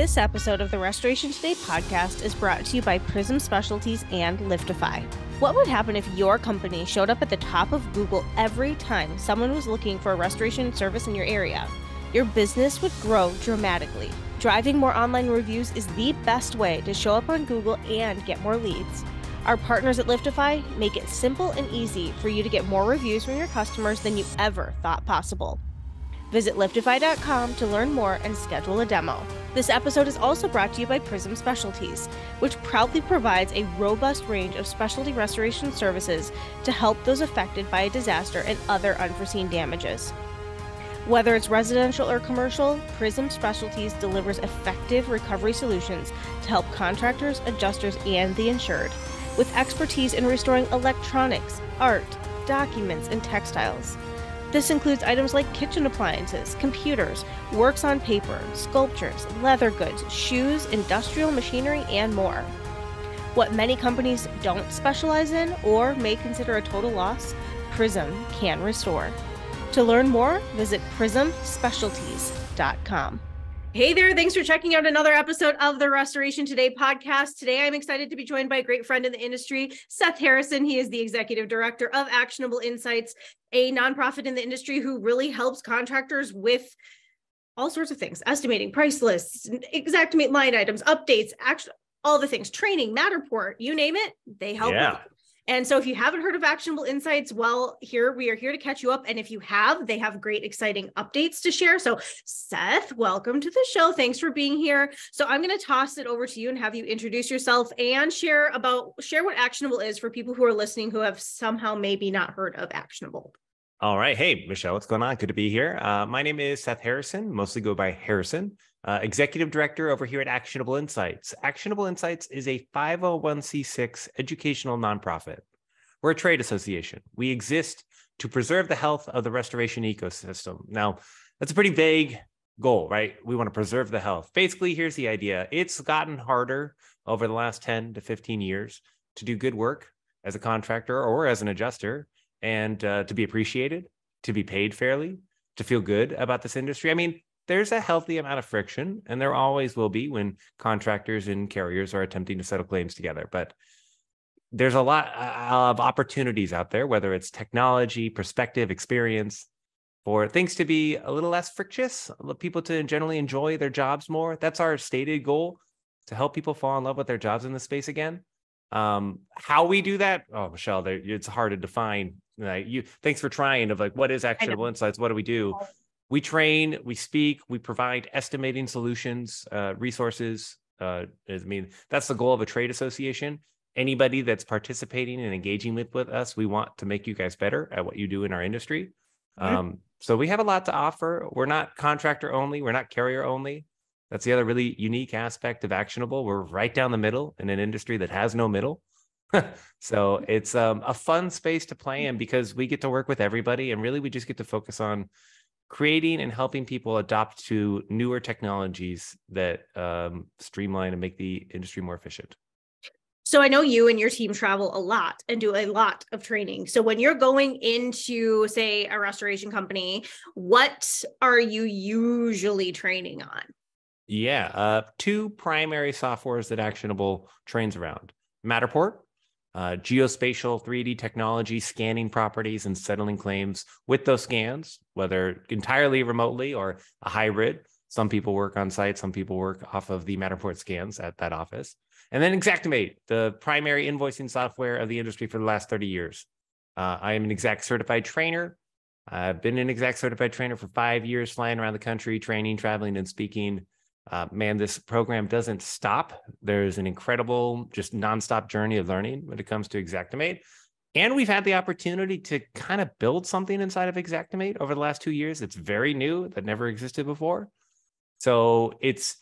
This episode of the Restoration Today podcast is brought to you by Prism Specialties and Liftify. What would happen if your company showed up at the top of Google every time someone was looking for a restoration service in your area? Your business would grow dramatically. Driving more online reviews is the best way to show up on Google and get more leads. Our partners at Liftify make it simple and easy for you to get more reviews from your customers than you ever thought possible. Visit liftify.com to learn more and schedule a demo. This episode is also brought to you by Prism Specialties, which proudly provides a robust range of specialty restoration services to help those affected by a disaster and other unforeseen damages. Whether it's residential or commercial, Prism Specialties delivers effective recovery solutions to help contractors, adjusters, and the insured, with expertise in restoring electronics, art, documents, and textiles. This includes items like kitchen appliances, computers, works on paper, sculptures, leather goods, shoes, industrial machinery, and more. What many companies don't specialize in or may consider a total loss, Prism can restore. To learn more, visit prismspecialties.com. Hey there, thanks for checking out another episode of the Restoration Today podcast. Today, I'm excited to be joined by a great friend in the industry, Seth Harrison. He is the executive director of Actionable Insights, a nonprofit in the industry who really helps contractors with all sorts of things, estimating, price lists, Xactimate line items, updates, all the things, training, Matterport, you name it, they help with. And so if you haven't heard of Actionable Insights, well, we are here to catch you up. And if you have, they have great, exciting updates to share. So Seth, welcome to the show. Thanks for being here. So I'm going to toss it over to you and have you introduce yourself and share what Actionable is for people who are listening who have somehow maybe not heard of Actionable. All right. Hey, Michelle, what's going on? Good to be here. My name is Seth Harrison, mostly go by Harrison, executive director over here at Actionable Insights. Actionable Insights is a 501c6 educational nonprofit. We're a trade association. We exist to preserve the health of the restoration ecosystem. Now, that's a pretty vague goal, right? We want to preserve the health. Basically, here's the idea. It's gotten harder over the last 10 to 15 years to do good work as a contractor or as an adjuster, and to be appreciated, to be paid fairly, to feel good about this industry. I mean, there's a healthy amount of friction, and there always will be when contractors and carriers are attempting to settle claims together. But there's a lot of opportunities out there, whether it's technology, perspective, experience, for things to be a little less frictious, people to generally enjoy their jobs more. That's our stated goal, to help people fall in love with their jobs in this space again. How we do that? Oh, Michelle, it's hard to define. Thanks for trying. What is Actionable Insights? What do we do? We train, we speak, we provide estimating solutions, resources. That's the goal of a trade association. Anybody that's participating and engaging with us, we want to make you guys better at what you do in our industry. So we have a lot to offer. We're not contractor only. We're not carrier only. That's the other really unique aspect of Actionable. We're right down the middle in an industry that has no middle. So it's a fun space to play in because we get to work with everybody, and really we just get to focus on creating and helping people adopt to newer technologies that streamline and make the industry more efficient. So I know you and your team travel a lot and do a lot of training. So when you're going into, say, a restoration company, what are you usually training on? Yeah, two primary softwares that Actionable trains around. Matterport, geospatial 3D technology, scanning properties and settling claims with those scans, whether entirely remotely or a hybrid. Some people work on site, some people work off of the Matterport scans at that office. And then Xactimate, the primary invoicing software of the industry for the last 30 years. I am an Exact certified trainer. I've been an Exact certified trainer for 5 years, flying around the country, training, traveling, and speaking. This program doesn't stop. There's an incredible, just nonstop journey of learning when it comes to Xactimate. And we've had the opportunity to kind of build something inside of Xactimate over the last 2 years. It's very new, that never existed before. So it's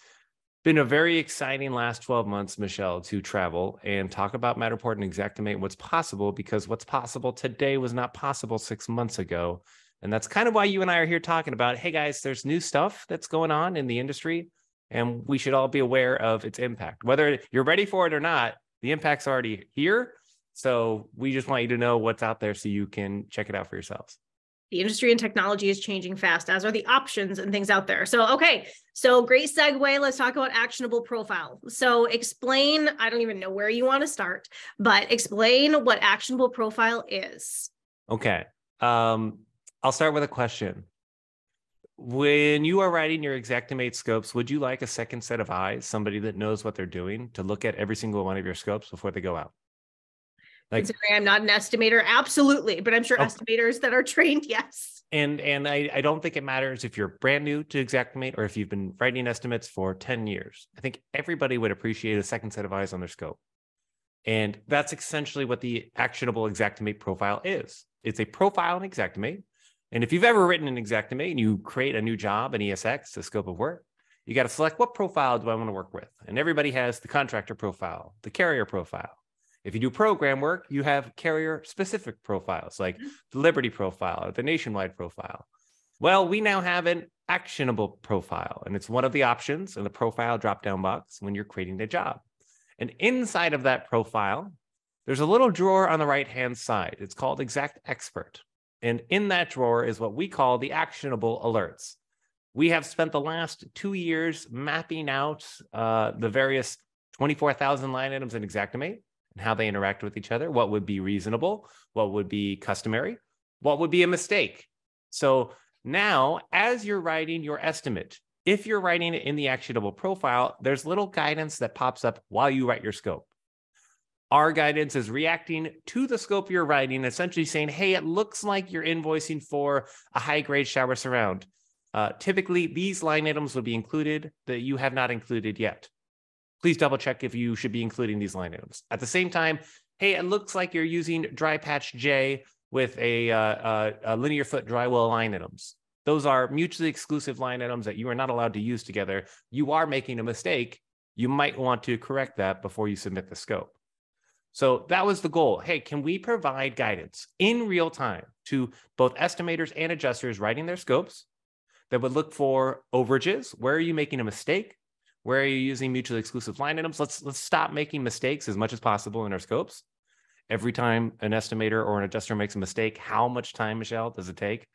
been a very exciting last 12 months, Michelle, to travel and talk about Matterport and Xactimate, what's possible, because what's possible today was not possible 6 months ago. And that's kind of why you and I are here talking about, hey guys, there's new stuff that's going on in the industry, and we should all be aware of its impact. Whether you're ready for it or not, the impact's already here. So we just want you to know what's out there so you can check it out for yourselves. The industry and technology is changing fast, as are the options and things out there. So, okay. So great segue. Let's talk about actionable profile. So explain, I don't even know where you want to start, but explain what actionable profile is. Okay. I'll start with a question. When you are writing your Xactimate scopes, would you like a second set of eyes, somebody that knows what they're doing, to look at every single one of your scopes before they go out? Considering I'm not an estimator, absolutely. But I'm sure estimators that are trained, yes. And I don't think it matters if you're brand new to Xactimate or if you've been writing estimates for 10 years. I think everybody would appreciate a second set of eyes on their scope. And that's essentially what the Actionable Xactimate Profile is. It's a profile in Xactimate. And if you've ever written an Xactimate and you create a new job in ESX, the scope of work, you got to select what profile do I want to work with? And everybody has the contractor profile, the carrier profile. If you do program work, you have carrier-specific profiles like the Liberty profile or the Nationwide profile. Well, we now have an actionable profile, and it's one of the options in the profile drop-down box when you're creating a job. And inside of that profile, there's a little drawer on the right-hand side. It's called XactXpert. And in that drawer is what we call the actionable alerts. We have spent the last 2 years mapping out the various 24,000 line items in Xactimate and how they interact with each other, what would be reasonable, what would be customary, what would be a mistake. So now, as you're writing your estimate, if you're writing it in the actionable profile, there's little guidance that pops up while you write your scope. Our guidance is reacting to the scope you're writing, essentially saying, hey, it looks like you're invoicing for a high-grade shower surround. Typically, these line items would be included that you have not included yet. Please double check if you should be including these line items. At the same time, hey, it looks like you're using dry patch J with a linear foot drywall line items. Those are mutually exclusive line items that you are not allowed to use together. You are making a mistake. You might want to correct that before you submit the scope. So that was the goal. Hey, can we provide guidance in real time to both estimators and adjusters writing their scopes that would look for overages? Where are you making a mistake? Where are you using mutually exclusive line items? Let's stop making mistakes as much as possible in our scopes. Every time an estimator or an adjuster makes a mistake, how much time, Michelle, does it take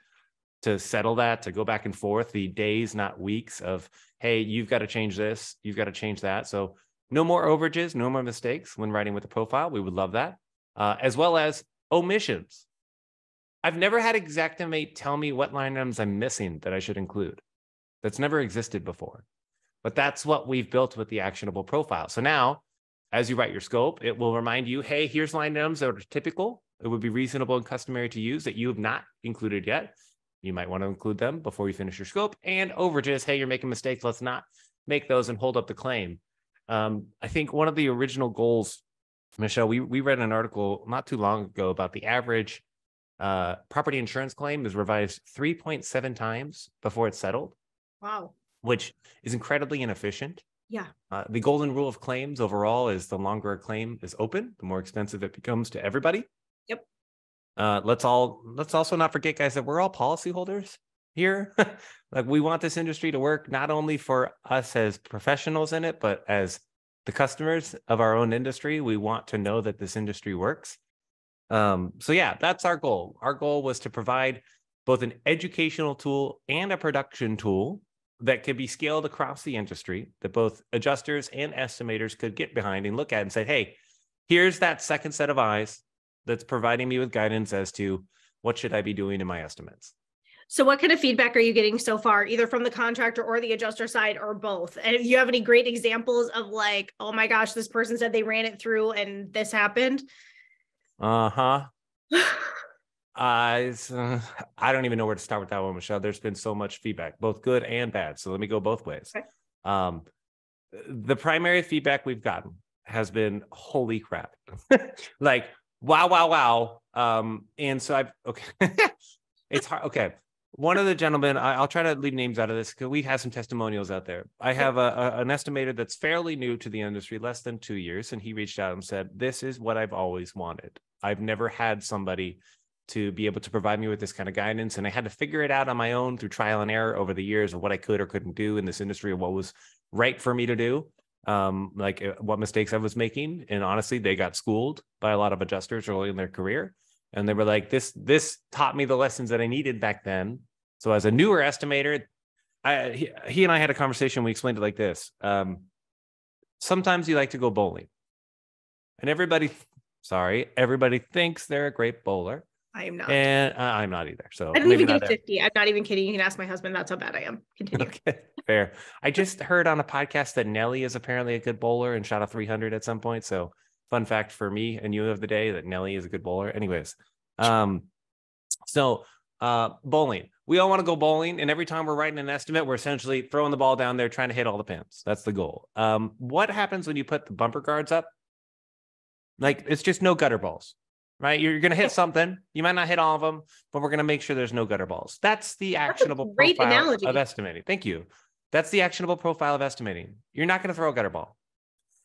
to settle that, to go back and forth, the days, not weeks of, hey, you've got to change this, you've got to change that. So no more overages, no more mistakes when writing with a profile. We would love that, as well as omissions. I've never had Xactimate tell me what line items I'm missing that I should include. That's never existed before. But that's what we've built with the actionable profile. So now, as you write your scope, it will remind you, hey, here's line items that are typical. It would be reasonable and customary to use that you have not included yet. You might want to include them before you finish your scope. And overages, hey, you're making mistakes. Let's not make those and hold up the claim. I think one of the original goals, Michelle, we read an article not too long ago about the average property insurance claim is revised 3.7 times before it's settled. Wow. Which is incredibly inefficient. Yeah. The golden rule of claims overall is the longer a claim is open, the more expensive it becomes to everybody. Yep. Let's also not forget, guys, that we're all policyholders here. Like, we want this industry to work not only for us as professionals in it, but as the customers of our own industry. We want to know that this industry works. So yeah, that's our goal. Our goal was to provide both an educational tool and a production tool that could be scaled across the industry, that both adjusters and estimators could get behind and look at and say, hey, here's that second set of eyes that's providing me with guidance as to what should I be doing in my estimates. So what kind of feedback are you getting so far, either from the contractor or the adjuster side, or both? And if you have any great examples of like, oh my gosh, this person said they ran it through and this happened? Uh-huh. I don't even know where to start with that one, Michelle. There's been so much feedback, both good and bad. So let me go both ways. Okay. The primary feedback we've gotten has been, holy crap. Like, wow. And so okay. It's hard. Okay. One of the gentlemen, I'll try to leave names out of this because we have some testimonials out there. I have an estimator that's fairly new to the industry, less than 2 years. And he reached out and said, this is what I've always wanted. I've never had somebody to be able to provide me with this kind of guidance. And I had to figure it out on my own through trial and error over the years of what I could or couldn't do in this industry, or what was right for me to do, like what mistakes I was making. And honestly, they got schooled by a lot of adjusters early in their career. And they were like, this taught me the lessons that I needed back then. So as a newer estimator, he and I had a conversation. We explained it like this. Sometimes you like to go bowling. And everybody thinks they're a great bowler. I am not. And I'm not either. So I don't maybe even not get 50. I'm not even kidding. You can ask my husband. That's how bad I am. Continue. Okay, fair. I just heard on a podcast that Nelly is apparently a good bowler and shot a 300 at some point. So fun fact for me and you of the day that Nelly is a good bowler. Anyways, bowling. We all want to go bowling. And every time we're writing an estimate, we're essentially throwing the ball down there, trying to hit all the pins. That's the goal. What happens when you put the bumper guards up? Like, it's just no gutter balls, right? You're going to hit something. You might not hit all of them, but we're going to make sure there's no gutter balls. That's the actionable profile analogy of estimating. Thank you. That's the actionable profile of estimating. You're not going to throw a gutter ball.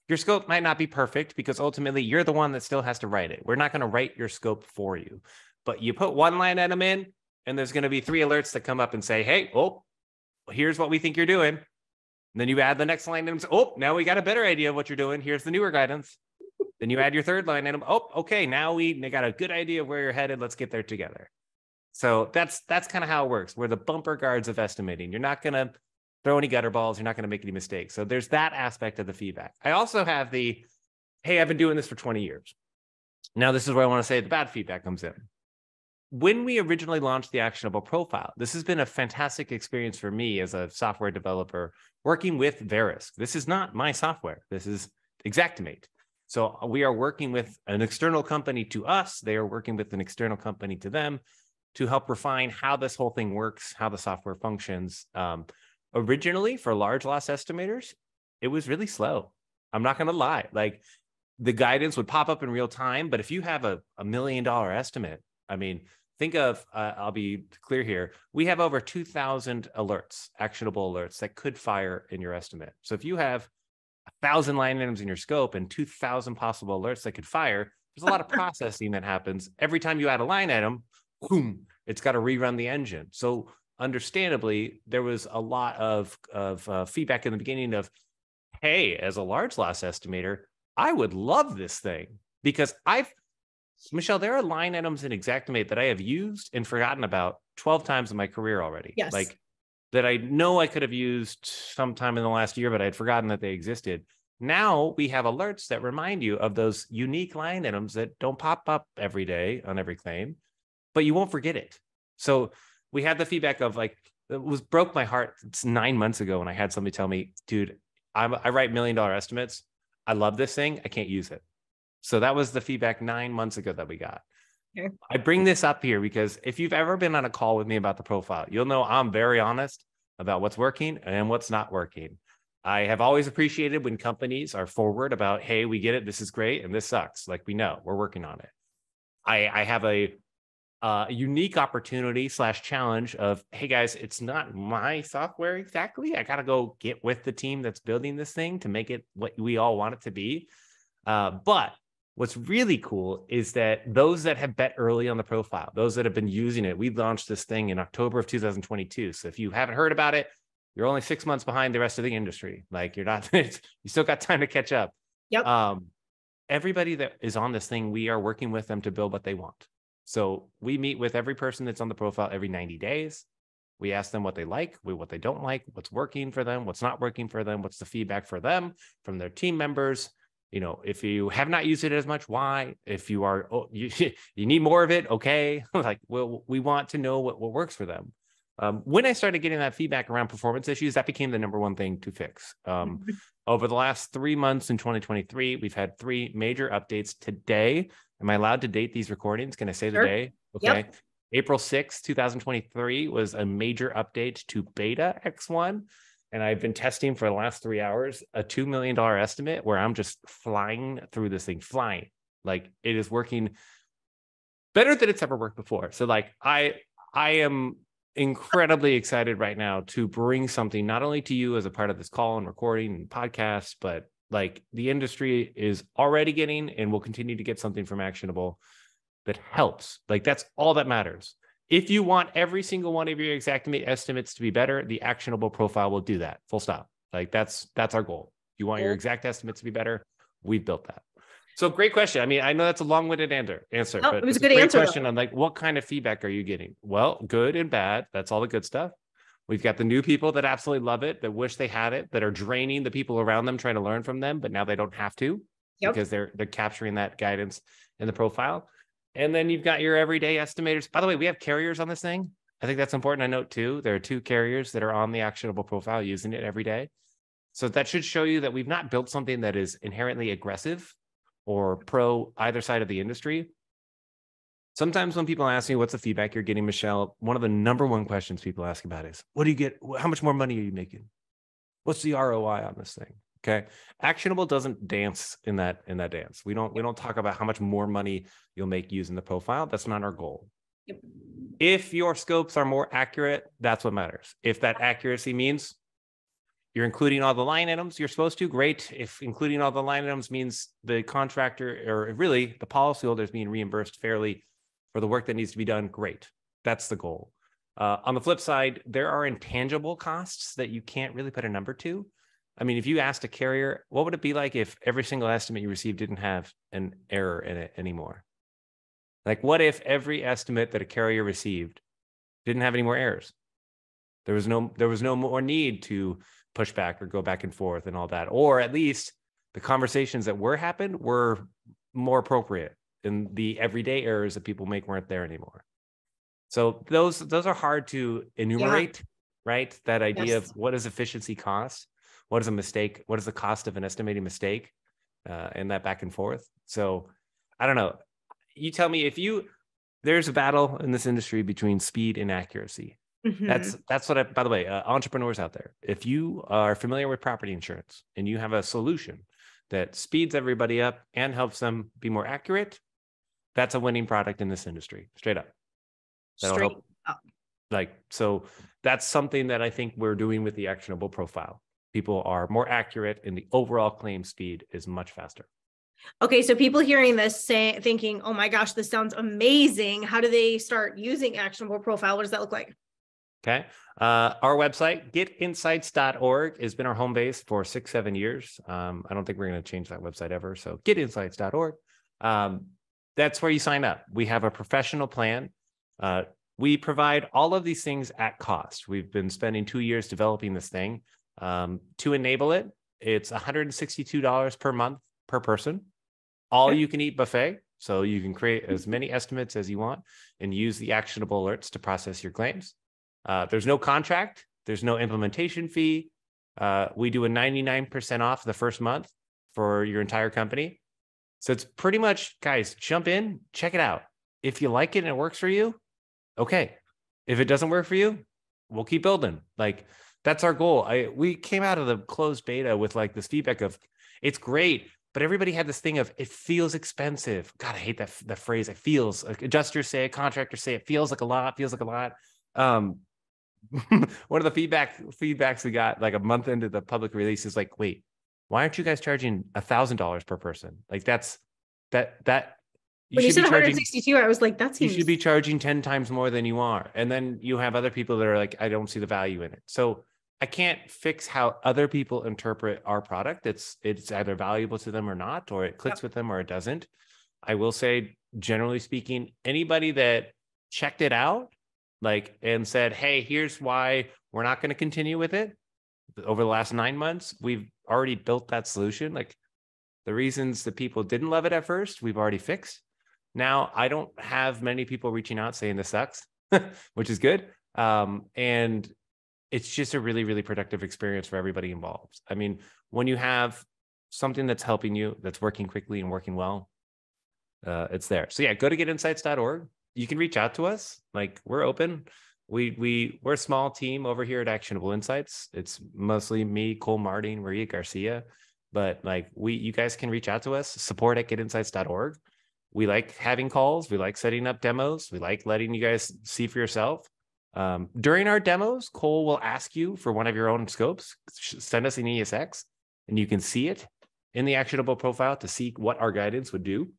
Your scope might not be perfect because ultimately you're the one that still has to write it. We're not going to write your scope for you, but you put one line item in and there's going to be 3 alerts that come up and say, hey, here's what we think you're doing. And then you add the next line and say, now we got a better idea of what you're doing. Here's the newer guidance. Then you add your third line item. Okay, now we got a good idea of where you're headed. Let's get there together. So that's kind of how it works. We're the bumper guards of estimating. You're not going to throw any gutter balls. You're not going to make any mistakes. So there's that aspect of the feedback. I also have hey, I've been doing this for 20 years. Now, this is where I want to say the bad feedback comes in. When we originally launched the Actionable Profile, this has been a fantastic experience for me as a software developer working with Verisk. This is not my software. This is Xactimate. So we are working with an external company to us. They are working with an external company to them to help refine how this whole thing works, how the software functions. Originally, for large loss estimators, it was really slow. I'm not going to lie. Like, the guidance would pop up in real time. But if you have a $1 million estimate, I mean, think of, I'll be clear here. We have over 2,000 alerts, actionable alerts that could fire in your estimate. So if you have 1,000 line items in your scope and 2,000 possible alerts that could fire, there's a lot of processing that happens. Every time you add a line item, boom, it's got to rerun the engine. So understandably, there was a lot of feedback in the beginning of, hey, as a large loss estimator, I would love this thing because Michelle, there are line items in Xactimate that I have used and forgotten about 12 times in my career already. Yes. Like, that I know I could have used sometime in the last year, but I'd forgotten that they existed. Now we have alerts that remind you of those unique line items that don't pop up every day on every claim, but you won't forget it. So we had the feedback of like, broke my heart. It's 9 months ago when I had somebody tell me, dude, I write $1 million estimates. I love this thing. I can't use it. So that was the feedback 9 months ago that we got. Okay. I bring this up here because if you've ever been on a call with me about the profile, you'll know I'm very honest about what's working and what's not working. I have always appreciated when companies are forward about, hey, we get it, this is great, and this sucks. Like, we know, we're working on it. I have a unique opportunity / challenge of, hey guys, it's not my software exactly. I got to go get with the team that's building this thing to make it what we all want it to be. But what's really cool is that those that have bet early on the profile, those that have been using it, we launched this thing in October of 2022. So if you haven't heard about it, you're only 6 months behind the rest of the industry. Like, you're not, you still got time to catch up. Yep. Everybody that is on this thing, we are working with them to build what they want. So we meet with every person that's on the profile every 90 days. We ask them what they like, what they don't like, what's working for them, what's not working for them, what's the feedback for them from their team members. You know, if you have not used it as much, why? If you are, you need more of it, okay. Like, well, we want to know what works for them. When I started getting that feedback around performance issues, that became the number one thing to fix. Over the last 3 months in 2023, we've had 3 major updates. Today, am I allowed to date these recordings? Can I say the day? Okay. Yep. April 6th, 2023 was a major update to beta X1. And I've been testing for the last 3 hours, a $2 million estimate where I'm just flying through this thing, flying. Like, it is working better than it's ever worked before. So like, I am incredibly excited right now to bring something not only to you as a part of this call and recording and podcast, but like, the industry is already getting and will continue to get something from Actionable that helps. Like, that's all that matters. If you want every single one of your Xactimate estimates to be better, the Actionable Profile will do that. Full stop. Like, that's our goal. You want your exact estimates to be better? We've built that. So great question. I mean, I know that's a long-winded answer, No, but it was a it's a good great answer question though. on like, what kind of feedback are you getting? Well, good and bad. That's all the good stuff. We've got the new people that absolutely love it, that wish they had it, that are draining the people around them trying to learn from them, but now they don't have to Yep. because they're capturing that guidance in the profile. And then you've got your everyday estimators. By the way, we have carriers on this thing. I think that's important to note too. There are 2 carriers that are on the actionable profile using it every day. So that should show you that we've not built something that is inherently aggressive or pro either side of the industry. Sometimes when people ask me what's the feedback you're getting, Michelle, one of the number one questions people ask about is, what do you get? How much more money are you making? What's the ROI on this thing? Okay. Actionable doesn't dance in that dance. We don't talk about how much more money you'll make using the profile. That's not our goal. Yep. If your scopes are more accurate, that's what matters. If that accuracy means you're including all the line items you're supposed to, great. If including all the line items means the contractor, or really the policyholder, is being reimbursed fairly for the work that needs to be done, great. That's the goal. On the flip side, there are intangible costs that you can't really put a number to. I mean, if you asked a carrier, what would it be like if every single estimate you received didn't have an error in it anymore? Like, what if every estimate that a carrier received didn't have any more errors? There was no more need to push back or go back and forth and all that, or at least the conversations that happened were more appropriate, and the everyday errors that people make weren't there anymore. So those are hard to enumerate, right? That idea of what does efficiency cost? What is a mistake? What is the cost of an estimating mistake? And that back and forth. So I don't know. You tell me there's a battle in this industry between speed and accuracy. Mm-hmm. That's what by the way, entrepreneurs out there, if you are familiar with property insurance and you have a solution that speeds everybody up and helps them be more accurate, that's a winning product in this industry, straight up. That'll help. So that's something that I think we're doing with the actionable profile. People are more accurate and the overall claim speed is much faster. Okay, so people hearing this thinking, oh my gosh, this sounds amazing. How do they start using Actionable Profile? What does that look like? Okay. Our website, getinsights.org, has been our home base for 6-7 years. I don't think we're going to change that website ever. So getinsights.org. That's where you sign up. We have a professional plan. We provide all of these things at cost. We've been spending 2 years developing this thing. To enable it, it's $162 per month per person. All you can eat buffet. So you can create as many estimates as you want and use the actionable alerts to process your claims. There's no contract. There's no implementation fee. We do a 99% off the first month for your entire company. So it's pretty much, guys, jump in, check it out. If you like it and it works for you, okay. If it doesn't work for you, we'll keep building. Like, that's our goal. We came out of the closed beta with like this feedback of, it's great, but everybody had this thing of, it feels expensive. God, I hate that phrase. It feels, like, adjusters say it, contractors say it feels like a lot, one of the feedbacks we got like a month into the public release is like, wait, why aren't you guys charging $1,000 per person? Like that when you said 162, I was like, that seems... You should be charging 10 times more than you are. And then you have other people that are like, I don't see the value in it. So I can't fix how other people interpret our product. It's either valuable to them or not, or it clicks with them or it doesn't. I will say, generally speaking, anybody that checked it out, like, and said, hey, here's why we're not going to continue with it. Over the last 9 months, we've already built that solution. Like, the reasons that people didn't love it at first, we've already fixed. Now, I don't have many people reaching out saying this sucks, which is good. And it's just a really, really productive experience for everybody involved. I mean, when you have something that's helping you, that's working quickly and working well, it's there. So yeah, go to getinsights.org. You can reach out to us. Like, we're open. We're a small team over here at Actionable Insights. It's mostly me, Cole Martin, Maria Garcia, but like, you guys can reach out to us, support@getinsights.org. We like having calls. We like setting up demos. We like letting you guys see for yourself. During our demos, Cole will ask you for one of your own scopes. Send us an ESX and you can see it in the actionable profile to see what our guidance would do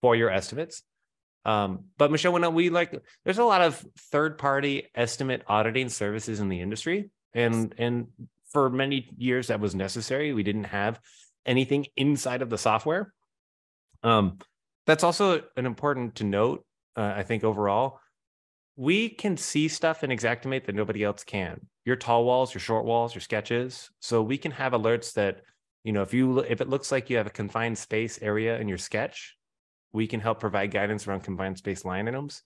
for your estimates. But Michelle, there's a lot of third-party estimate auditing services in the industry. And for many years that was necessary. We didn't have anything inside of the software. That's also an important to note. I think overall, we can see stuff in Xactimate that nobody else can. Your tall walls, your short walls, your sketches. So we can have alerts that, if it looks like you have a confined space area in your sketch, we can help provide guidance around confined space line items.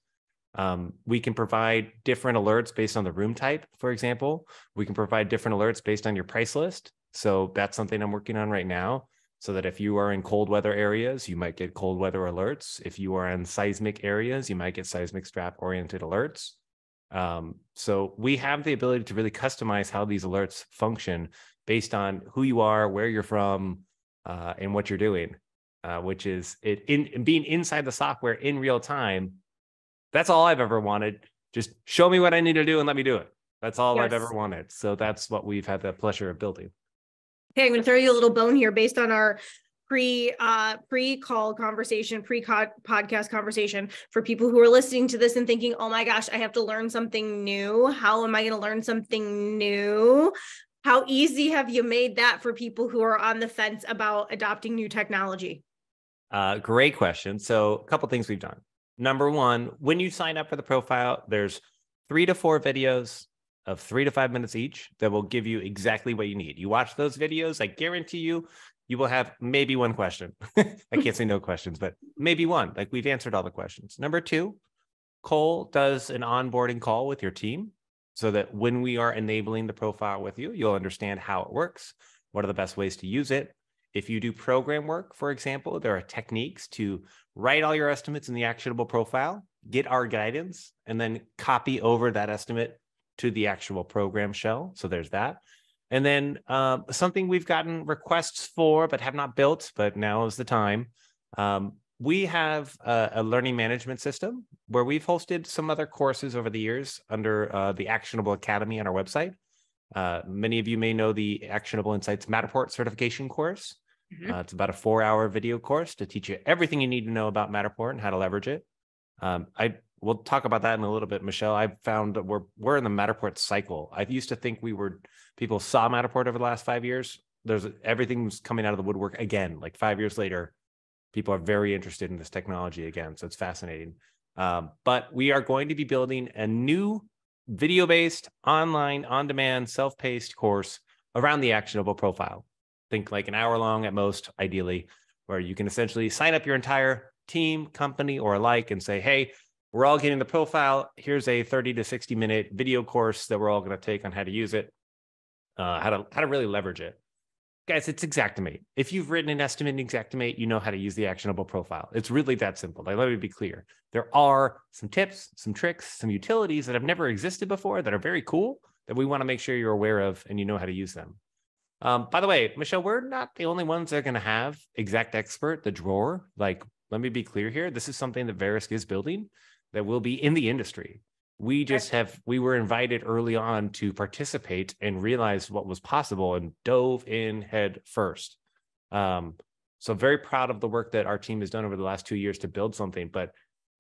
We can provide different alerts based on the room type, for example. We can provide different alerts based on your price list. So that's something I'm working on right now. So that if you are in cold weather areas, you might get cold weather alerts. If you are in seismic areas, you might get seismic strap oriented alerts. So we have the ability to really customize how these alerts function based on who you are, where you're from, and what you're doing, which is being inside the software in real time. That's all I've ever wanted. Just show me what I need to do and let me do it. That's all I've ever wanted. So that's what we've had the pleasure of building. Okay, I'm going to throw you a little bone here based on our pre-call conversation, pre-podcast conversation for people who are listening to this and thinking, oh my gosh, I have to learn something new. How am I going to learn something new? How easy have you made that for people who are on the fence about adopting new technology? Great question. So a couple things we've done. Number one, when you sign up for the profile, there's 3 to 4 videos of 3 to 5 minutes each that will give you exactly what you need. You watch those videos, I guarantee you will have maybe one question. I can't say no questions, but maybe one. Like, we've answered all the questions. Number 2, Cole does an onboarding call with your team so that when we are enabling the profile with you, you'll understand how it works, what are the best ways to use it. If you do program work, for example, there are techniques to write all your estimates in the actionable profile, get our guidance, and then copy over that estimate to the actual program shell. So there's that. And then something we've gotten requests for, but have not built, but now is the time. We have a learning management system where we've hosted some other courses over the years under the Actionable Academy on our website. Many of you may know the Actionable Insights Matterport certification course. It's about a 4-hour video course to teach you everything you need to know about Matterport and how to leverage it. We'll talk about that in a little bit, Michelle. I've found that we're in the Matterport cycle. I used to think people saw Matterport over the last 5 years. Everything's coming out of the woodwork again. Like 5 years later, people are very interested in this technology again. So it's fascinating. But we are going to be building a new video-based, online, on-demand, self-paced course around the actionable profile. Think like an hour long at most, ideally, where you can essentially sign up your entire team, company, or alike and say, hey, we're all getting the profile. Here's a 30 to 60 minute video course that we're all going to take on how to use it, how to really leverage it. Guys, it's Xactimate. If you've written an estimate in Xactimate, you know how to use the actionable profile. It's really that simple. Like, let me be clear. There are some tips, some tricks, some utilities that have never existed before that are very cool that we want to make sure you're aware of and you know how to use them. By the way, Michelle, we're not the only ones that are going to have XactXpert, the drawer. Like, let me be clear here. This is something that Verisk is building that will be in the industry. We were invited early on to participate and realized what was possible and dove in head first. So very proud of the work that our team has done over the last 2 years to build something. But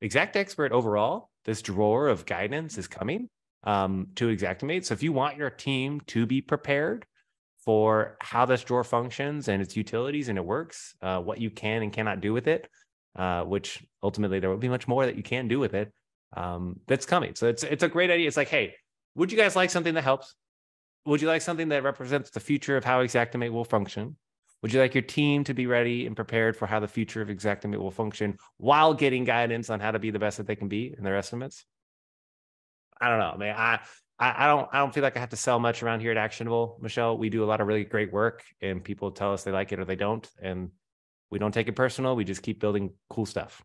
XactXpert overall, this drawer of guidance is coming to Xactimate. So if you want your team to be prepared for how this drawer functions and its utilities and it works, what you can and cannot do with it, which ultimately there will be much more that you can do with it, that's coming. So it's a great idea. It's like, hey, would you guys like something that helps? Would you like something that represents the future of how Xactimate will function? Would you like your team to be ready and prepared for how the future of Xactimate will function while getting guidance on how to be the best that they can be in their estimates? I don't know, man. I don't feel like I have to sell much around here at Actionable, Michelle. We do a lot of really great work and people tell us they like it or they don't. And we don't take it personal. We just keep building cool stuff.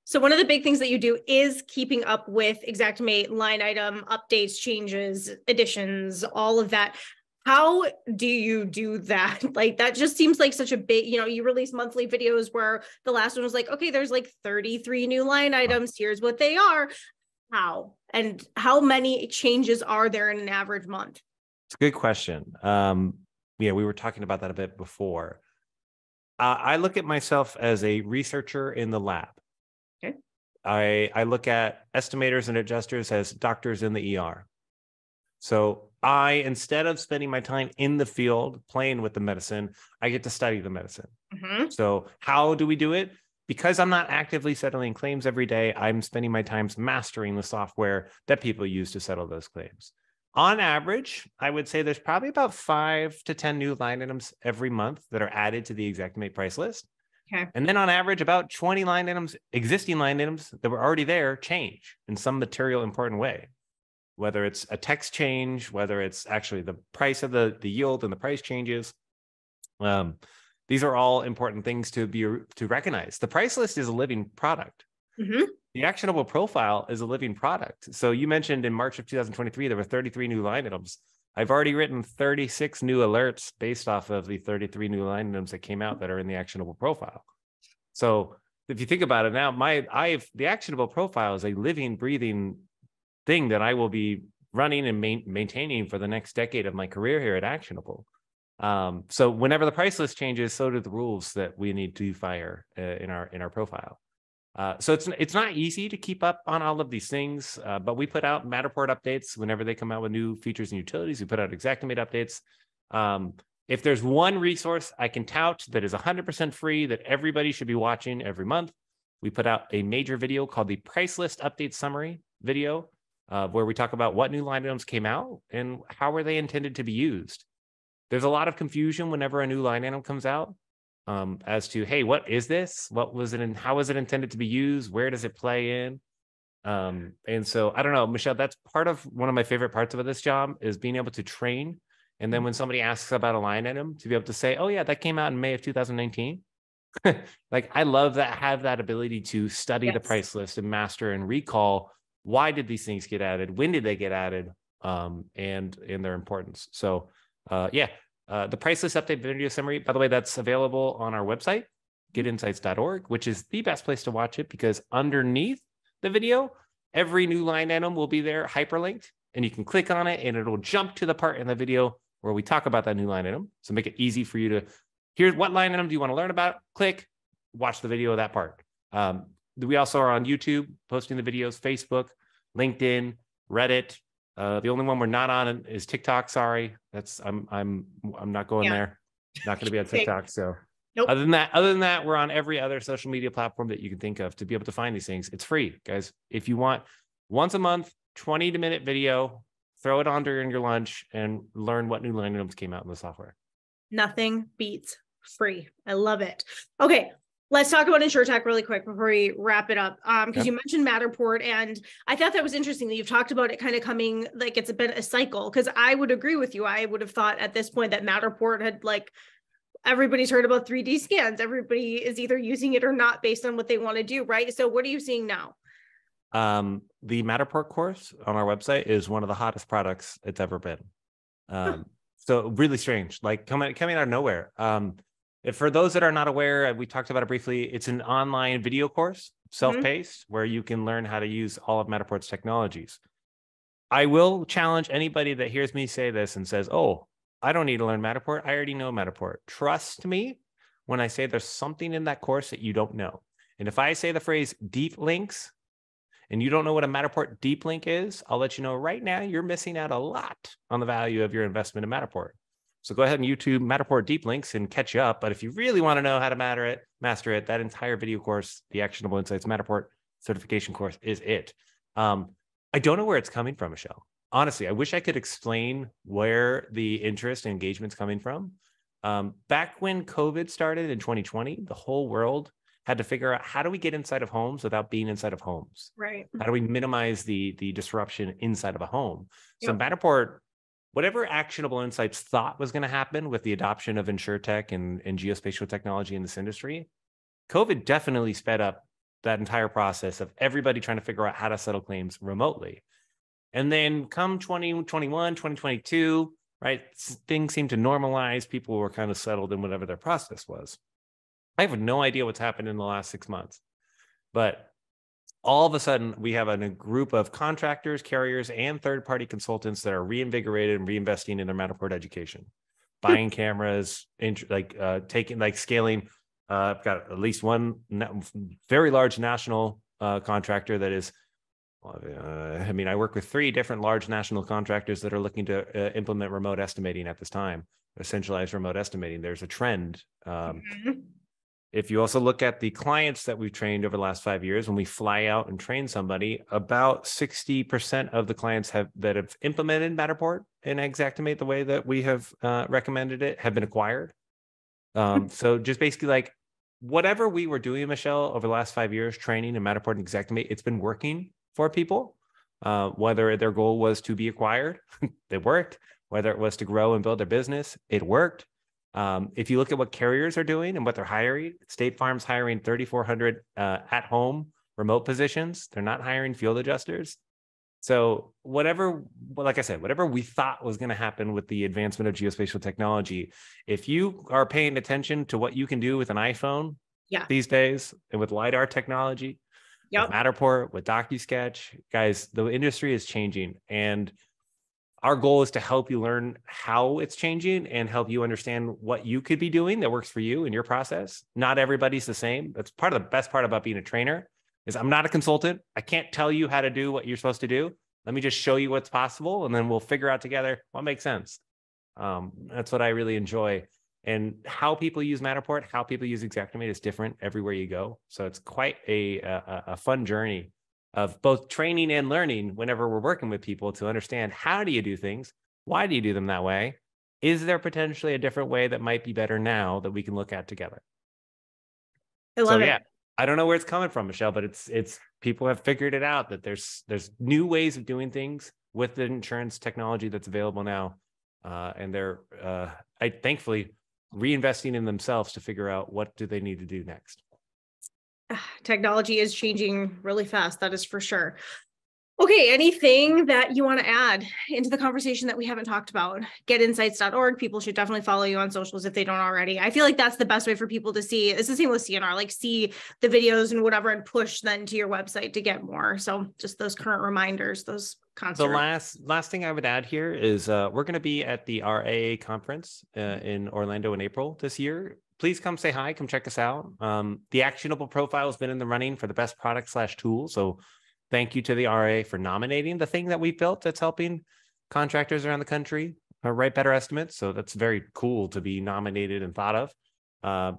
So one of the big things that you do is keeping up with Xactimate line item updates, changes, additions, all of that. How do you do that? Like, that just seems like such a big, you release monthly videos where the last one was like, okay, there's like 33 new line items. Here's what they are. How? And how many changes are there in an average month? It's a good question. We were talking about that a bit before. I look at myself as a researcher in the lab. Okay. I look at estimators and adjusters as doctors in the ER. So instead of spending my time in the field playing with the medicine, I get to study the medicine. So how do we do it? Because I'm not actively settling claims every day, I'm spending my time mastering the software that people use to settle those claims. On average, I would say there's probably about 5 to 10 new line items every month that are added to the Xactimate price list. Okay. And then on average, about 20 line items, existing line items that were already there, change in some material important way. Whether it's a text change, whether it's actually the price of the yield and the price changes. These are all important things to recognize. The price list is a living product. The actionable profile is a living product. So you mentioned in March of 2023, there were 33 new line items. I've already written 36 new alerts based off of the 33 new line items that came out that are in the actionable profile. So if you think about it now, the actionable profile is a living, breathing thing that I will be running and maintaining for the next decade of my career here at Actionable. So whenever the price list changes, so do the rules that we need to fire in our profile. So it's not easy to keep up on all of these things, but we put out Matterport updates whenever they come out with new features and utilities. We put out Xactimate updates. If there's one resource I can tout that is 100% free that everybody should be watching every month, we put out a major video called the Price List Update Summary video, where we talk about what new line items came out and how are they intended to be used. There's a lot of confusion whenever a new line item comes out as to, hey, what is this? What was it and how is it intended to be used? Where does it play in? And so I don't know, Michelle, that's part of one of my favorite parts of this job is being able to train. And then when somebody asks about a line item, to be able to say, oh yeah, that came out in May of 2019. Like I love that, have that ability to study the price list and master and recall why did these things get added? When did they get added? And their importance. So the price list update video summary, by the way, that's available on our website, getinsights.org, which is the best place to watch it because underneath the video, every new line item will be there hyperlinked and you can click on it and it'll jump to the part in the video where we talk about that new line item. So make it easy for you to, here's what line item do you want to learn about? Click, watch the video of that part. We also are on YouTube, posting the videos, Facebook, LinkedIn, Reddit. The only one we're not on is TikTok. Sorry, I'm not going there. Not going to be on TikTok. So nope. Other than that, we're on every other social media platform that you can think of to be able to find these things. It's free, guys. If you want once a month, 20-minute video, throw it on during your lunch and learn what new line items came out in the software. Nothing beats free. I love it. Okay. Let's talk about InsurTech really quick before we wrap it up. Because you mentioned Matterport, and I thought that was interesting that you've talked about it kind of coming like it's been a cycle. Because I would agree with you. I would have thought at this point that Matterport had everybody's heard about 3D scans. Everybody is either using it or not based on what they want to do, right? So what are you seeing now? The Matterport course on our website is one of the hottest products it's ever been. So really strange, like coming out of nowhere. For those that are not aware, we talked about it briefly. It's an online video course, self-paced, where you can learn how to use all of Matterport's technologies. I will challenge anybody that hears me say this and says, oh, I don't need to learn Matterport. I already know Matterport. Trust me when I say there's something in that course that you don't know. And if I say the phrase deep links and you don't know what a Matterport deep link is, I'll let you know right now you're missing out a lot on the value of your investment in Matterport. So go ahead and YouTube Matterport deep links and catch you up. But if you really want to know how to master it, that entire video course, the Actionable Insights Matterport certification course is it. I don't know where it's coming from, Michelle. Honestly, I wish I could explain where the interest and engagement's coming from. Back when COVID started in 2020, the whole world had to figure out how do we get inside of homes without being inside of homes? Right. How do we minimize the disruption inside of a home? So Matterport, whatever Actionable Insights thought was going to happen with the adoption of InsurTech and geospatial technology in this industry, COVID definitely sped up that entire process of everybody trying to figure out how to settle claims remotely. And then come 2021, 2022, right, things seemed to normalize. People were kind of settled in whatever their process was. I have no idea what's happened in the last 6 months, but all of a sudden, we have a group of contractors, carriers, and third-party consultants that are reinvigorated and reinvesting in their Matterport education, buying cameras, scaling. I've got at least one very large national contractor that is I mean, I work with 3 different large national contractors that are looking to implement remote estimating at this time, centralized remote estimating. There's a trend. If you also look at the clients that we've trained over the last 5 years, when we fly out and train somebody, about 60% of the clients that have implemented Matterport and Xactimate the way that we have recommended it have been acquired. So just basically like whatever we were doing, Michelle, over the last 5 years, training in Matterport and Xactimate, it's been working for people. Whether their goal was to be acquired, it worked. Whether it was to grow and build their business, it worked. If you look at what carriers are doing and what they're hiring, State Farm's hiring 3,400 at-home remote positions. They're not hiring field adjusters. So like I said, whatever we thought was going to happen with the advancement of geospatial technology, if you are paying attention to what you can do with an iPhone these days and with LiDAR technology, with Matterport, with DocuSketch, guys, the industry is changing. And our goal is to help you learn how it's changing and help you understand what you could be doing that works for you in your process. Not everybody's the same. That's part of the best part about being a trainer is I'm not a consultant. I can't tell you how to do what you're supposed to do. Let me just show you what's possible, and then we'll figure out together what makes sense. That's what I really enjoy. And how people use Matterport, how people use Xactimate is different everywhere you go. So it's quite a fun journey of both training and learning whenever we're working with people to understand how do you do things? Why do you do them that way? Is there potentially a different way that might be better now that we can look at together? I love it. Yeah, I don't know where it's coming from, Michelle, but it's people have figured it out that there's new ways of doing things with the insurance technology that's available now. And they're thankfully reinvesting in themselves to figure out what do they need to do next. Technology is changing really fast. That is for sure. Okay, anything that you want to add into the conversation that we haven't talked about? Getinsights.org. People should definitely follow you on socials if they don't already. I feel like that's the best way for people to see. It's the same with CNR, like see the videos and whatever and push then to your website to get more. So just those current reminders, those constant. The last thing I would add here is we're going to be at the RAA conference in Orlando in April this year. Please come say hi, come check us out. The Actionable Profile has been in the running for the best product/tool. So thank you to the RA for nominating the thing that we built that's helping contractors around the country write better estimates. So that's very cool to be nominated and thought of.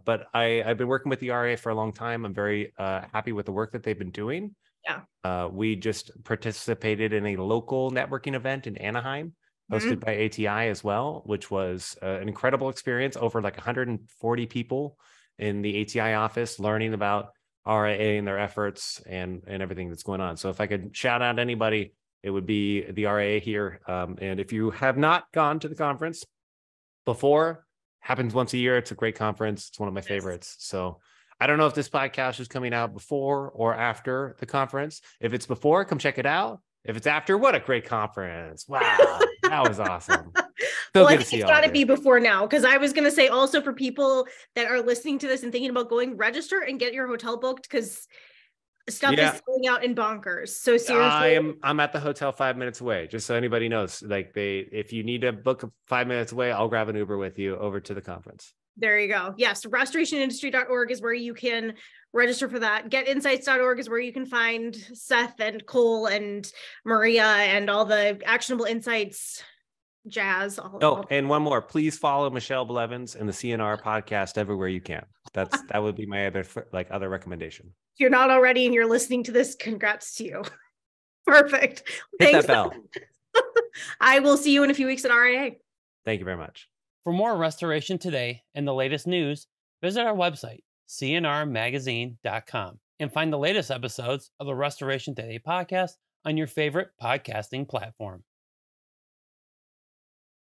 But I've been working with the RA for a long time. I'm very happy with the work that they've been doing. Yeah. We just participated in a local networking event in Anaheim, hosted by ATI as well, which was an incredible experience. Over like 140 people in the ATI office learning about RAA and their efforts and everything that's going on. So if I could shout out anybody, it would be the RAA here. And if you have not gone to the conference before, happens once a year. It's a great conference. It's one of my favorites. So I don't know if this podcast is coming out before or after the conference. If it's before, come check it out. If it's after, what a great conference. Wow, that was awesome. Well, I think it's got to be before now, because I was going to say also for people that are listening to this and thinking about going, register and get your hotel booked, because stuff is selling out in bonkers. So seriously, I'm at the hotel 5 minutes away, just so anybody knows. Like if you need to book 5 minutes away, I'll grab an Uber with you over to the conference. There you go. Yes, restorationindustry.org is where you can register for that. Getinsights.org is where you can find Seth and Cole and Maria and all the actionable insights jazz. And one more, please follow Michelle Blevins and the CNR podcast everywhere you can. That would be my other recommendation. If you're not already and you're listening to this, congrats to you. Perfect. Hit that bell. I will see you in a few weeks at RAA. Thank you very much. For more Restoration Today and the latest news, visit our website, cnrmagazine.com, and find the latest episodes of the Restoration Today podcast on your favorite podcasting platform.